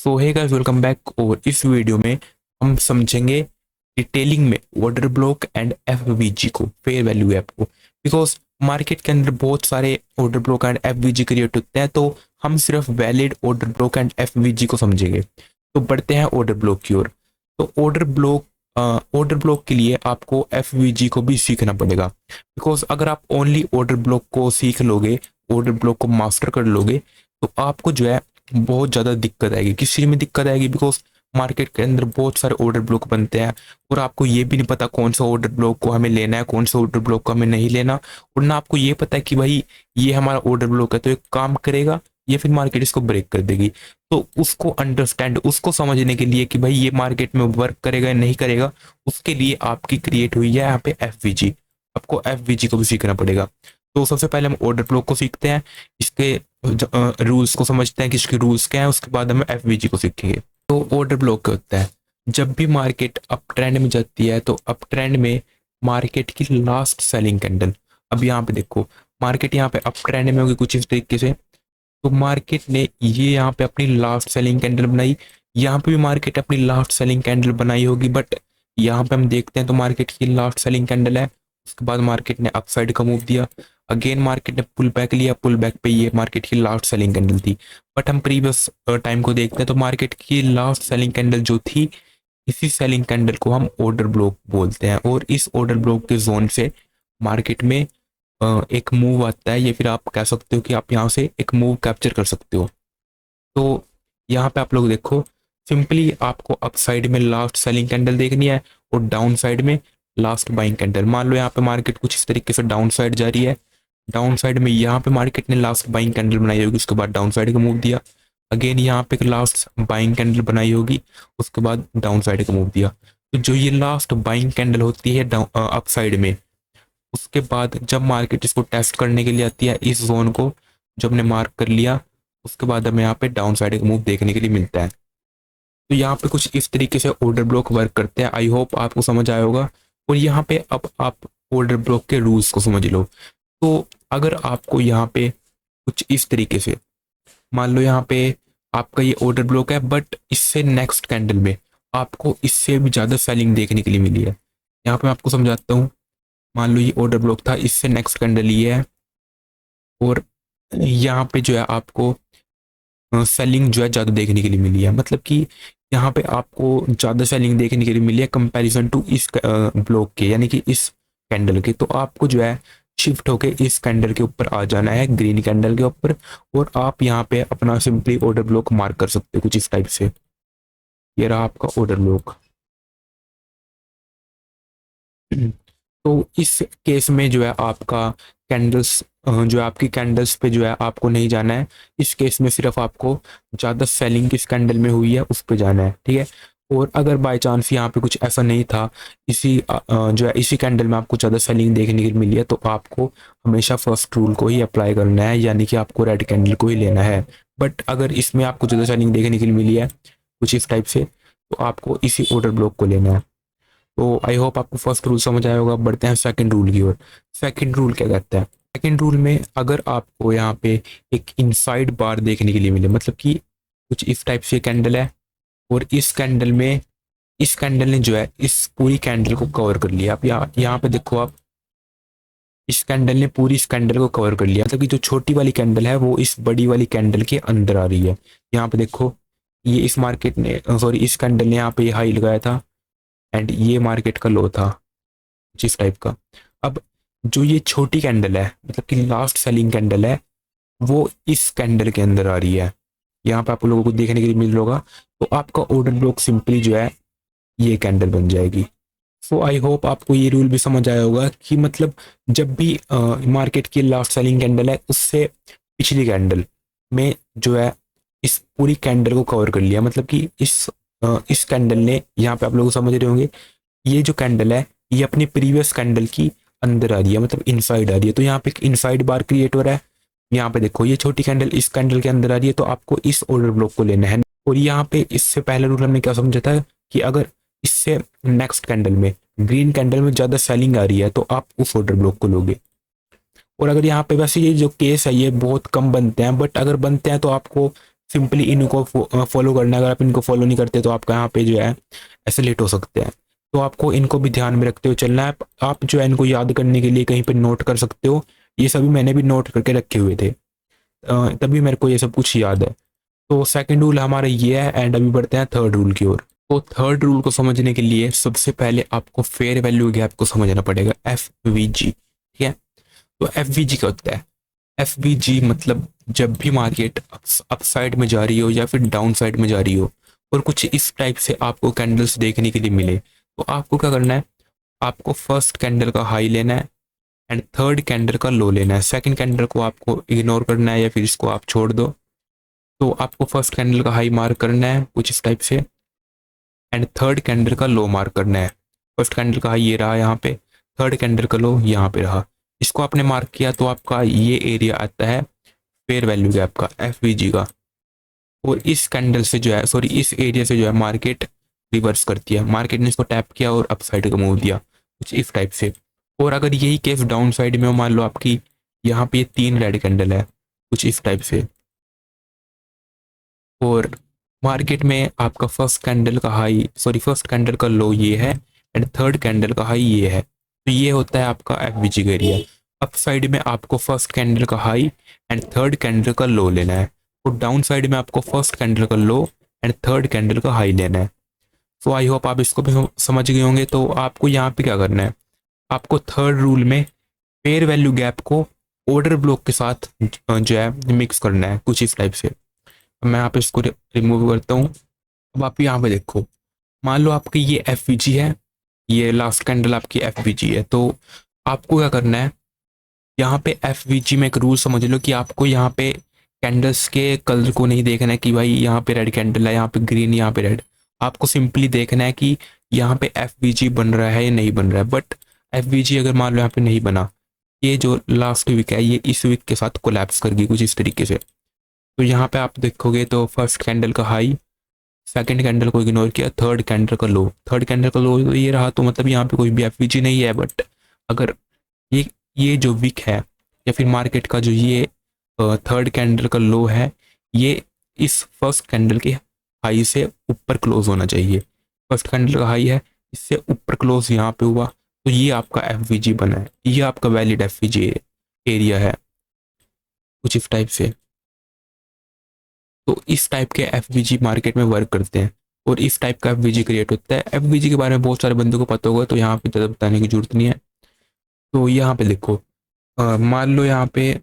सो hey guys, welcome back. और इस video में हम समझेंगे डिटेलिंग में ऑर्डर ब्लॉक एंड एफवीजी को, फेयर वैल्यू ऐप को। बिकॉज मार्केट के अंदर बहुत सारे order block and FVG create होते हैं, तो हम सिर्फ valid order block and FVG को समझेंगे। तो बढ़ते हैं ऑर्डर ब्लॉक की ओर। तो ऑर्डर ब्लॉक के लिए आपको एफवीजी को भी सीखना पड़ेगा। बिकॉज अगर आप ओनली ऑर्डर ब्लॉक को सीख लोगे, ऑर्डर ब्लॉक को मास्टर कर लोगे, तो आपको जो है बहुत ज़्यादा दिक्कत आएगी। किस चीज़ में दिक्कत आएगी? बिकॉज मार्केट के अंदर बहुत सारे ऑर्डर ब्लॉक बनते हैं और आपको ये भी नहीं पता कौन सा ऑर्डर ब्लॉक को हमें लेना है, कौन सा ऑर्डर ब्लॉक को हमें नहीं लेना। और ना आपको ये पता है कि भाई ये हमारा ऑर्डर ब्लॉक है तो ये काम करेगा या फिर मार्केट इसको ब्रेक कर देगी। तो उसको अंडरस्टैंड, उसको समझने के लिए कि भाई ये मार्केट में वर्क करेगा या नहीं करेगा, उसके लिए आपकी क्रिएट हुई है यहाँ पे एफवीजी। आपको एफवीजी को भी सीखना पड़ेगा। तो सबसे पहले हम ऑर्डर ब्लॉक को सीखते हैं, इसके रूल्स को समझते हैं कि इसके रूल्स क्या है, उसके बाद हम एफवीजी को सीखेंगे। तो ऑर्डर ब्लॉक क्या होता है? जब भी मार्केट अप ट्रेंड में जाती है तो अप ट्रेंड में मार्केट की लास्ट सेलिंग कैंडल, अब यहाँ पे देखो मार्केट यहाँ पे अप ट्रेंड में होगी कुछ इस तरीके से। तो मार्केट ने ये यहाँ पे अपनी लास्ट सेलिंग कैंडल बनाई, यहाँ पे भी मार्केट अपनी लास्ट सेलिंग कैंडल बनाई होगी, बट यहाँ पे हम देखते हैं तो मार्केट की लास्ट सेलिंग कैंडल है। उसके बाद मार्केट ने अपसाइड का मूव दिया, अगेन मार्केट ने पुल बैक लिया, पुल बैक पे ये मार्केट की लास्ट सेलिंग कैंडल थी। बट हम प्रीवियस टाइम को देखते हैं तो मार्केट की लास्ट सेलिंग कैंडल जो थी, इसी सेलिंग कैंडल को हम ऑर्डर ब्लॉक बोलते हैं। और इस ऑर्डर ब्लॉक के जोन से मार्केट में एक मूव आता है, या फिर आप कह सकते हो कि आप यहाँ से एक मूव कैप्चर कर सकते हो। तो यहाँ पे आप लोग देखो, सिंपली आपको अप साइड में लास्ट सेलिंग कैंडल देखनी है और डाउन साइड में लास्ट बाइंग कैंडल। मान लो यहाँ पे मार्केट कुछ इस तरीके से डाउन साइड जा रही है, डाउन साइड में यहाँ पे मार्केट ने लास्ट बाइंग कैंडल बनाई होगी, उसके बाद डाउन साइड का मूव दिया। अगेन यहाँ पे लास्ट बाइंग कैंडल बनाई होगी, उसके बाद डाउन साइड का मूव दिया। तो जो ये लास्ट बाइंग कैंडल होती है अप साइड में, उसके बाद जब मार्केट इसको टेस्ट करने के लिए आती है, इस जोन को जो हमने मार्क कर लिया, उसके बाद हमें यहाँ पे डाउन साइड का मूव देखने के लिए मिलता है। तो यहाँ पे कुछ इस तरीके से ऑर्डर ब्लॉक वर्क करते हैं। आई होप आपको समझ आया होगा। और यहाँ पे अब आप ऑर्डर ब्लॉक के रूल्स को समझ लो। तो अगर आपको यहाँ पे कुछ इस तरीके से, मान लो यहाँ पे आपका ये ऑर्डर ब्लॉक है, बट इससे नेक्स्ट कैंडल में आपको इससे भी ज़्यादा सेलिंग देखने के लिए मिली है। यहाँ पे मैं आपको समझाता हूँ। मान लो ये ऑर्डर ब्लॉक था, इससे नेक्स्ट कैंडल ये है, और यहाँ पे जो है आपको सेलिंग जो है ज़्यादा देखने के लिए मिली है। मतलब कि यहाँ पे आपको ज़्यादा सेलिंग देखने के लिए मिली है कंपैरिजन टू इस ब्लॉक के, यानी कि इस कैंडल के। तो आपको जो है शिफ्ट होके इस कैंडल के ऊपर आ जाना है, ग्रीन कैंडल के ऊपर, और आप यहाँ पे अपना सिंपली ऑर्डर ब्लॉक मार्क कर सकते हो कुछ इस टाइप से। ये रहा आपका ऑर्डर ब्लॉक। तो इस केस में जो है आपका कैंडल्स, जो है आपकी कैंडल्स पे जो है आपको नहीं जाना है। इस केस में सिर्फ आपको ज़्यादा सेलिंग किस कैंडल में हुई है उस पे जाना है, ठीक है। और अगर बाय चांस यहाँ पे कुछ ऐसा नहीं था, इसी जो है इसी कैंडल में आपको ज़्यादा सेलिंग देखने के लिए मिली है, तो आपको हमेशा फर्स्ट रूल को ही अप्लाई करना है, यानी कि आपको रेड कैंडल को ही लेना है। बट अगर इसमें आपको ज़्यादा सेलिंग देखने के लिए मिली है कुछ इस टाइप से, तो आपको इसी ऑर्डर ब्लॉक को लेना है। तो आई होप आपको फर्स्ट रूल समझ आया होगा। बढ़ते हैं सेकंड रूल की ओर। सेकंड रूल क्या कहता है? सेकंड रूल में अगर आपको यहाँ पे एक इनसाइड बार देखने के लिए मिले, मतलब कि कुछ इस टाइप से कैंडल है, और इस कैंडल में इस कैंडल ने जो है इस पूरी कैंडल को कवर कर लिया। आप यहाँ पे देखो, आप इस कैंडल ने पूरी इस कैंडल को कवर कर लिया। मतलब कि जो छोटी वाली कैंडल है वो इस बड़ी वाली कैंडल के अंदर आ रही है। यहाँ पे देखो, ये इस मार्केट ने, सॉरी, इस कैंडल ने यहाँ पे हाई लगाया था एंड ये मार्केट का लो था जिस टाइप का। अब जो ये छोटी कैंडल है, मतलब कि लास्ट सेलिंग कैंडल है, वो इस कैंडल के अंदर आ रही है। यहाँ पे आप लोगों को देखने के लिए मिल होगा। तो आपका ऑर्डर ब्लॉक सिंपली जो है ये कैंडल बन जाएगी। सो आई होप आपको ये रूल भी समझ आया होगा कि मतलब जब भी मार्केट की लास्ट सेलिंग कैंडल है, उससे पिछली कैंडल में जो है इस पूरी कैंडल को कवर कर लिया। मतलब कि इस कैंडल ने, यहाँ पे आप लोग समझ रहे होंगे, ये जो कैंडल है ये अपनी प्रीवियस कैंडल की अंदर आ रही है, मतलब इनसाइड आ रही है। तो यहाँ पे एक इनसाइड बार क्रिएट हो रहा है। यहाँ पे देखो, ये छोटी कैंडल इस कैंडल के अंदर आ रही है, तो आपको इस ऑर्डर ब्लॉक को लेना है। और यहाँ पे इससे पहले रूल हमने क्या समझा था कि अगर इससे नेक्स्ट कैंडल में, ग्रीन कैंडल में ज़्यादा सेलिंग आ रही है, तो आप उस ऑर्डर ब्लॉक को लोगे। और अगर यहाँ पे, वैसे ये जो केस है ये बहुत कम बनते हैं, बट अगर बनते हैं तो आपको सिंपली इनको फॉलो करना है। अगर आप इनको फॉलो नहीं करते तो आपका यहाँ पे जो है ऐसे लेट हो सकते हैं। तो आपको इनको भी ध्यान में रखते हुए चलना है। आप जो है इनको याद करने के लिए कहीं पर नोट कर सकते हो। ये सभी मैंने भी नोट करके रखे हुए थे, तभी मेरे को ये सब कुछ याद है। तो सेकंड रूल हमारा ये है एंड अभी बढ़ते हैं थर्ड रूल की ओर। तो थर्ड रूल को समझने के लिए सबसे पहले आपको फेयर वैल्यू गैप को समझना पड़ेगा, FVG। ठीक है, तो FVG क्या होता है? FVG मतलब जब भी मार्केट अप साइड में जा रही हो या फिर डाउन साइड में जा रही हो और कुछ इस टाइप से आपको कैंडल्स देखने के लिए मिले, तो आपको क्या करना है? आपको फर्स्ट कैंडल का हाई लेना है एंड थर्ड कैंडल का लो लेना है। सेकंड कैंडल को आपको इग्नोर करना है या फिर इसको आप छोड़ दो। तो आपको फर्स्ट कैंडल का हाई मार्क करना है कुछ इस टाइप से एंड थर्ड कैंडल का लो मार्क करना है। फर्स्ट कैंडल का हाई ये रहा यहाँ पे, थर्ड कैंडल का लो यहाँ पे रहा। इसको आपने मार्क किया तो आपका ये एरिया आता है फेयर वैल्यू गैप का, FVG का। और इस कैंडल से जो है, सॉरी, इस एरिया से जो है मार्केट रिवर्स करती है। मार्केट ने इसको टैप किया और अप साइड का मूव दिया कुछ इस टाइप से। और अगर यही केस डाउन साइड में हो, मान लो आपकी यहाँ पे ये 3 रेड कैंडल है कुछ इस टाइप से, और मार्केट में आपका फर्स्ट कैंडल का हाई, सॉरी, फर्स्ट कैंडल का लो ये है एंड थर्ड कैंडल का हाई ये है, तो ये होता है आपका FVG का एरिया। अप साइड में आपको फर्स्ट कैंडल का हाई एंड थर्ड कैंडल का लो लेना है, और डाउन साइड में आपको फर्स्ट कैंडल का लो एंड थर्ड कैंडल का हाई लेना है। सो आई होप आप इसको भी समझ गए होंगे। तो आपको यहाँ पे क्या करना है? आपको थर्ड रूल में फेयर वैल्यू गैप को ऑर्डर ब्लॉक के साथ जो है मिक्स करना है कुछ इस टाइप से। मैं यहाँ पे इसको रिमूव करता हूँ। अब आप यहाँ पे देखो, मान लो आपकी ये FVG है, ये लास्ट कैंडल आपकी FVG है। तो आपको क्या करना है? यहाँ पे FVG में एक रूल समझ लो कि आपको यहाँ पे कैंडल्स के कलर को नहीं देखना है कि भाई यहाँ पे रेड कैंडल है, यहाँ पे ग्रीन, यहाँ पे रेड। आपको सिंपली देखना है कि यहाँ पे FVG बन रहा है या नहीं बन रहा है। बट FVG अगर मान लो यहाँ पे नहीं बना, ये जो लास्ट वीक है ये इस वीक के साथ कोलैप्स कर गई कुछ इस तरीके से। तो यहाँ पे आप देखोगे तो फर्स्ट कैंडल का हाई, सेकंड कैंडल को इग्नोर किया, थर्ड कैंडल का लो, थर्ड कैंडल का लो तो ये रहा। तो मतलब यहाँ पे कोई भी FVG नहीं है। बट अगर ये जो वीक है या फिर मार्केट का जो ये थर्ड कैंडल का लो है, ये इस फर्स्ट कैंडल के हाई से ऊपर क्लोज होना चाहिए। फर्स्ट कैंडल का हाई है, इससे ऊपर क्लोज यहाँ पे हुआ, तो ये आपका FVG बना है, ये आपका वैलिड FVG एरिया है कुछ इस टाइप से। तो इस टाइप के FVG मार्केट में वर्क करते हैं और इस टाइप का FVG क्रिएट होता है। FVG के बारे में बहुत सारे बंदों को पता होगा, तो यहाँ पे ज़्यादा बताने की जरूरत नहीं है। तो यहाँ पे देखो, मान लो यहाँ पे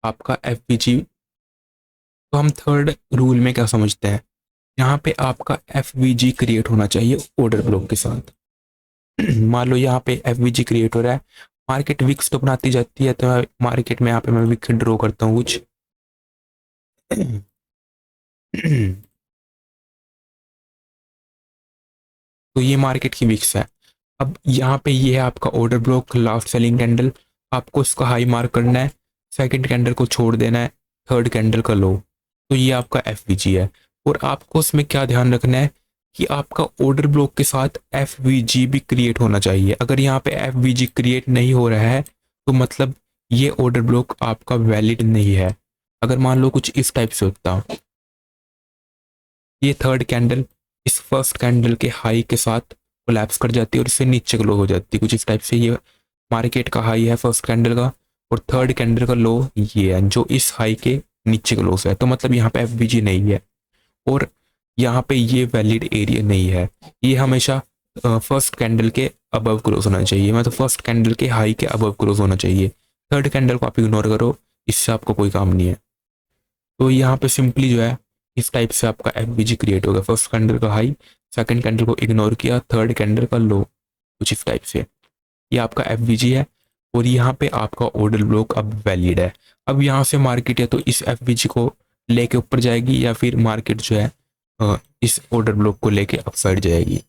आपका FVG, तो हम थर्ड रूल में क्या समझते हैं? यहाँ पे आपका FVG क्रिएट होना चाहिए ऑर्डर ब्लॉक के साथ। मान लो यहाँ पे FVG क्रिएट हो रहा है, मार्केट विक्स तो बनाती जाती है, तो मार्केट में यहाँ पे मैं विक ड्रॉ करता हूँ कुछ। तो ये मार्केट की विक्स है। अब यहाँ पे ये है आपका order block, last selling candle. आपको इसका हाई मार्क करना है, सेकंड कैंडल को छोड़ देना है, थर्ड कैंडल का लो। तो ये आपका FVG है। और आपको उसमें क्या ध्यान रखना है कि आपका ऑर्डर ब्लॉक के साथ FVG भी क्रिएट होना चाहिए। अगर यहाँ पे FVG क्रिएट नहीं हो रहा है तो मतलब ये ऑर्डर ब्लॉक आपका वैलिड नहीं है। अगर मान लो कुछ इस टाइप से होता, ये थर्ड कैंडल इस फर्स्ट कैंडल के हाई के साथ कोलैप्स कर जाती है और इससे नीचे क्लोज हो जाती है कुछ इस टाइप से। ये मार्केट का हाई है फर्स्ट कैंडल का, और थर्ड कैंडल का लो ये है जो इस हाई के नीचे क्लोज है। तो मतलब यहाँ पे FVG नहीं है और यहाँ पे ये वैलिड एरिया नहीं है। ये हमेशा फर्स्ट कैंडल के अबव क्लोज होना चाहिए, मतलब फर्स्ट कैंडल के हाई के अबव क्लोज होना चाहिए। थर्ड कैंडल को आप इग्नोर करो, इससे आपको कोई काम नहीं है। तो यहाँ पे सिंपली जो है इस टाइप से आपका FVG क्रिएट होगा। फर्स्ट कैंडल का हाई, सेकंड कैंडल को इग्नोर किया, थर्ड कैंडल का लो, कुछ इस टाइप से। ये आपका FVG है और यहाँ पे आपका ऑर्डर ब्लॉक अब वैलिड है। अब यहाँ से मार्केट है तो इस FVG को लेके ऊपर जाएगी या फिर मार्केट जो है इस ऑर्डर ब्लॉक को लेके अपसाइड जाएगी।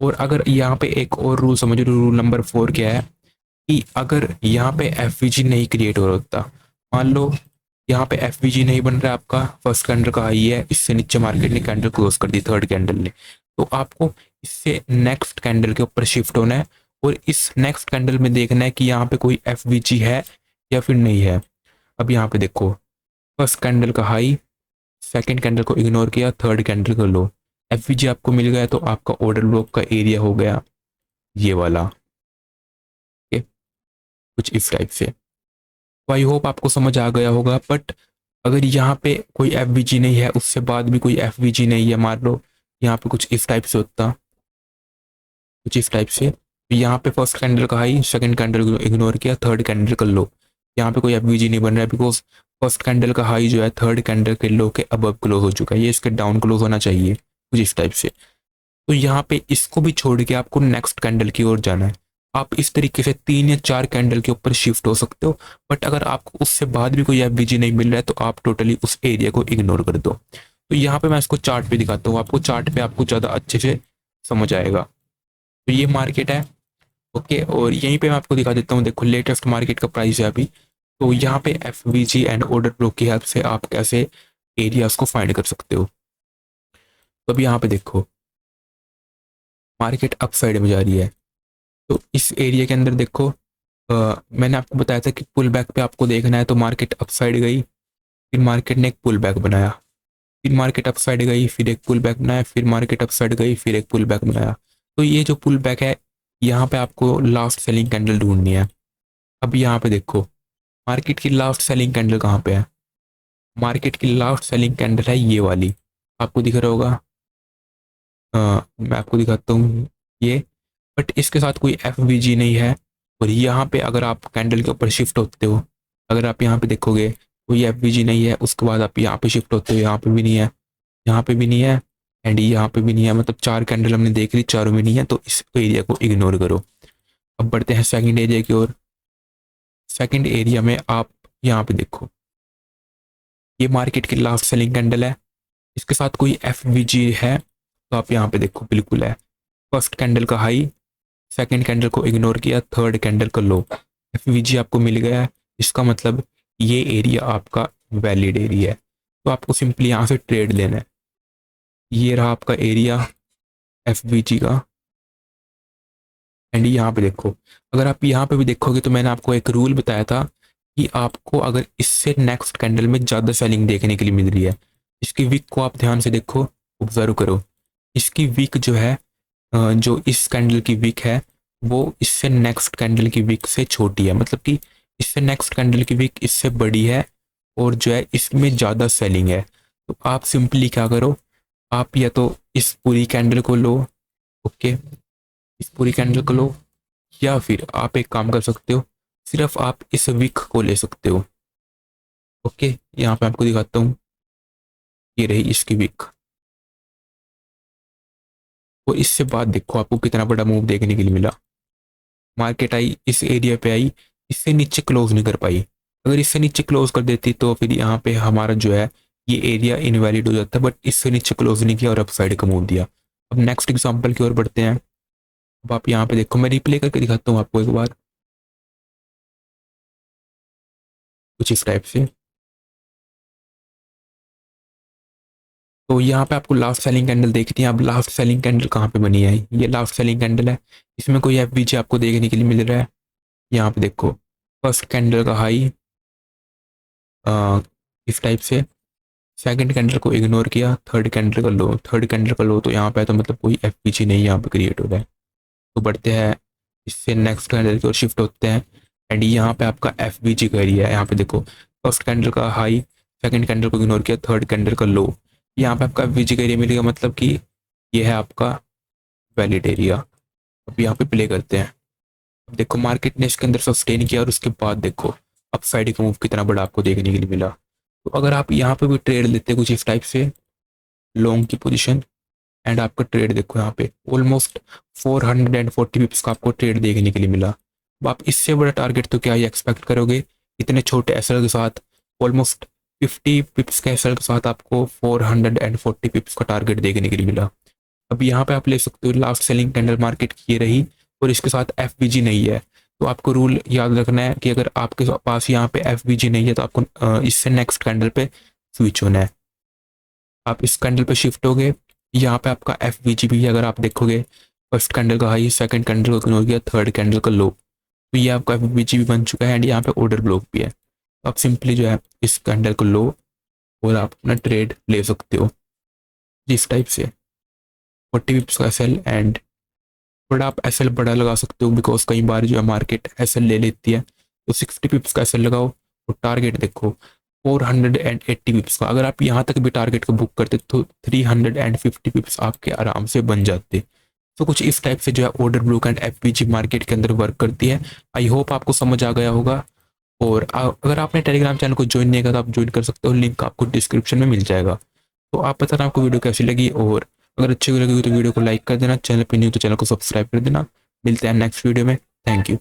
और अगर यहाँ पे एक और रूल समझो, रूल नंबर 4 क्या है कि अगर यहाँ पे FVG नहीं क्रिएट हो रहा होता, मान लो यहाँ पे FVG नहीं बन रहा है, आपका फर्स्ट कैंडल का हाई है, इससे नीचे मार्केट ने कैंडल क्लोज कर दी थर्ड कैंडल ने, तो आपको इससे नेक्स्ट कैंडल के ऊपर शिफ्ट होना है और इस नेक्स्ट कैंडल में देखना है कि यहाँ पे कोई FVG है या फिर नहीं है। अब यहाँ पे देखो, फर्स्ट कैंडल का हाई, सेकंड कैंडल को इग्नोर किया, थर्ड कैंडल का लो, एफवीजी आपको मिल गया, तो आपका ऑर्डर ब्लॉक का एरिया हो गया ये वाला। ओके, कुछ इस टाइप से। तो आई होप आपको समझ आ गया होगा। बट अगर यहाँ पे कोई एफवीजी नहीं है, उससे बाद भी कोई एफवीजी नहीं है, मान लो यहाँ पे कुछ इस टाइप से होता, कुछ इस टाइप से, तो यहाँ पे फर्स्ट कैंडल का हाई, सेकंड कैंडल को इग्नोर किया, थर्ड कैंडल का लो, यहाँ पे कोई एफवीजी नहीं बन रहा है, बिकॉज फर्स्ट कैंडल का हाई जो है थर्ड कैंडल के लो के अबव क्लोज हो चुका है, ये इसके डाउन क्लोज होना चाहिए, कुछ इस टाइप से। तो यहाँ पे इसको भी छोड़ के आपको नेक्स्ट कैंडल की ओर जाना है। आप इस तरीके से 3 या 4 कैंडल के ऊपर शिफ्ट हो सकते हो। बट अगर आपको उससे बाद भी कोई एफवीजी नहीं मिल रहा है, तो आप टोटली उस एरिया को इग्नोर कर दो। तो यहाँ पे मैं इसको चार्ट पे दिखाता हूँ आपको, चार्ट पे आपको ज़्यादा अच्छे से समझ आएगा। तो ये मार्केट है, ओके, और यहीं पे मैं आपको दिखा देता हूँ, देखो लेटेस्ट मार्केट का प्राइस है अभी। तो यहाँ पे एफवीजी एंड ऑर्डर ब्लॉक की हेल्प से आप कैसे एरियाज को फाइंड कर सकते हो। तो अभी यहाँ पे देखो मार्केट अप साइड में जा रही है, तो इस एरिया के अंदर देखो मैंने आपको बताया था कि पुल बैक पे आपको देखना है, तो मार्केट अप साइड गई, फिर मार्केट ने एक पुल बैक बनाया, फिर मार्केट अप साइड गई, फिर एक पुल बैक बनाया, फिर मार्केट अप साइड गई, फिर एक पुल बैक बनाया। तो ये जो पुल बैक है, यहाँ पे आपको लास्ट सेलिंग कैंडल ढूंढनी है। अब यहाँ पे देखो मार्केट की लास्ट सेलिंग कैंडल कहाँ पे है, मार्केट की लास्ट सेलिंग कैंडल है ये वाली, आपको दिख रहा होगा, मैं आपको दिखाता हूँ ये। बट इसके साथ कोई एफवीजी नहीं है। और यहाँ पे अगर आप कैंडल के ऊपर शिफ्ट होते हो, अगर आप यहाँ पे देखोगे कोई एफवीजी नहीं है, उसके बाद आप यहाँ पे शिफ्ट होते हो, यहाँ पे भी नहीं है, यहाँ पे भी नहीं है, एंड यहाँ पे भी नहीं है, मतलब 4 कैंडल हमने देख ली, चारों में नहीं है, तो इस एरिया को इग्नोर करो। अब बढ़ते हैं सेकंड एरिया की ओर। सेकंड एरिया में आप यहाँ पे देखो, ये मार्केट की लास्ट सेलिंग कैंडल है, इसके साथ कोई एफवीजी है, तो आप यहाँ पे देखो बिल्कुल है। फर्स्ट कैंडल का हाई, सेकंड कैंडल को इग्नोर किया, थर्ड कैंडल का लो, एफवीजी आपको मिल गया है, इसका मतलब ये एरिया आपका वैलिड एरिया है। तो आपको सिंपली यहाँ से ट्रेड लेना है। ये रहा आपका एरिया एफवीजी का, एंड यहाँ पे देखो, अगर आप यहाँ पे भी देखोगे तो मैंने आपको एक रूल बताया था कि आपको अगर इससे नेक्स्ट कैंडल में ज़्यादा सेलिंग देखने के लिए मिल रही है, इसकी वीक को आप ध्यान से देखो, ऑब्जर्व करो, इसकी वीक जो है, जो इस कैंडल की वीक है, वो इससे नेक्स्ट कैंडल की वीक से छोटी है, मतलब कि इससे नेक्स्ट कैंडल की वीक इससे बड़ी है, और जो है इसमें ज़्यादा सेलिंग है। तो आप सिंपली क्या करो, आप या तो इस पूरी कैंडल को लो, ओके, इस पूरी कैंडल को लो, या फिर आप एक काम कर सकते हो, सिर्फ आप इस वीक को ले सकते हो। ओके, यहाँ पे आपको दिखाता हूँ, ये रही इसकी वीक, और इससे बाद देखो आपको कितना बड़ा मूव देखने के लिए मिला। मार्केट आई, इस एरिया पे आई, इससे नीचे क्लोज नहीं कर पाई। अगर इससे नीचे क्लोज कर देती तो फिर यहाँ पे हमारा जो है ये एरिया इनवैलिड हो जाता है, बट इससे नीचे क्लोज नहीं किया और अपसाइड का मूव दिया। अब नेक्स्ट एग्जांपल की ओर बढ़ते हैं। अब आप यहाँ पे देखो, मैं रिप्ले करके दिखाता हूँ आपको एक बार, कुछ इस टाइप से। तो यहाँ पे आपको लास्ट सेलिंग कैंडल देखती है। अब लास्ट सेलिंग कैंडल कहाँ पे बनी है, ये लास्ट सेलिंग कैंडल है, इसमें कोई एफवीजी आपको देखने के लिए मिल रहा है। यहाँ पे देखो फर्स्ट कैंडल का हाई इस टाइप से, सेकंड कैंडल को इग्नोर किया, थर्ड कैंडल का लो, थर्ड कैंडल का लो, तो यहाँ पे तो मतलब कोई एफवीजी नहीं यहाँ पे क्रिएट हो रहा है। तो बढ़ते हैं इससे नेक्स्ट कैंडल की ओर शिफ्ट होते हैं, एंड यहाँ पे आपका एफवीजी का एरिया है। यहाँ पे देखो फर्स्ट कैंडल का हाई, सेकंड कैंडल को इग्नोर किया, थर्ड कैंडल का लो, यहाँ पे आपका एफवीजी का एरिया मिलेगा, मतलब कि ये है आपका वैलिड एरिया। अब यहाँ पे प्ले करते हैं। अब देखो मार्केट ने इसके अंदर सस्टेन किया, और उसके बाद देखो अपसाइड का मूव कितना बड़ा आपको देखने के लिए मिला। तो अगर आप यहाँ पे भी ट्रेड लेते कुछ इस टाइप से लॉन्ग की पोजीशन, एंड आपका ट्रेड देखो यहाँ पे ऑलमोस्ट 440 पिप्स का आपको ट्रेड देखने के लिए मिला। अब आप इससे बड़ा टारगेट तो क्या ही एक्सपेक्ट करोगे, इतने छोटे एसएल के साथ ऑलमोस्ट 50 पिप्स के एसएल के साथ आपको 440 पिप्स का टारगेट देखने के लिए मिला। अब यहाँ पे आप ले सकते हो लास्ट सेलिंग कैंडल मार्केट की ये रही, और इसके साथ एफवीजी नहीं है। तो आपको रूल याद रखना है कि अगर आपके पास यहाँ पे एफवीजी नहीं है, तो आपको इससे नेक्स्ट कैंडल पे स्विच होना है। आप इस कैंडल पे शिफ्ट हो गए, यहाँ पे आपका एफवीजी भी है, अगर आप देखोगे फर्स्ट कैंडल का हाई, सेकंड कैंडल को इग्नोर किया, थर्ड कैंडल का लो, तो ये आपका एफवीजी भी बन चुका है, एंड यहाँ पे ऑर्डर ब्लॉक भी है। तो आप सिंपली जो है इस कैंडल को लो, और आप अपना ट्रेड ले सकते हो जिस टाइप से 40 पिप्स का एसएल एंड थोड़ा आप एसएल बड़ा लगा सकते हो बिकॉज कई बार जो है मार्केट एसएल ले लेती है, तो 60 पिप्स का एसएल लगाओ और टारगेट देखो 480 पिप्स का। अगर आप यहाँ तक भी टारगेट को बुक करते तो 350 पिप्स आपके आराम से बन जाते। तो कुछ इस टाइप से जो है order block and FVG market के अंदर वर्क करती है। आई होप आपको समझ आ गया होगा। और अगर आपने टेलीग्राम चैनल को ज्वाइन नहीं किया तो आप ज्वाइन कर सकते हो, लिंक आपको डिस्क्रिप्शन में मिल जाएगा। तो आप बताना आपको वीडियो कैसी लगी, और अगर अच्छी लगी तो वीडियो को लाइक कर देना, चैनल पर न्यू तो चैनल को सब्सक्राइब कर देना। मिलते हैं नेक्स्ट वीडियो में। Thank you.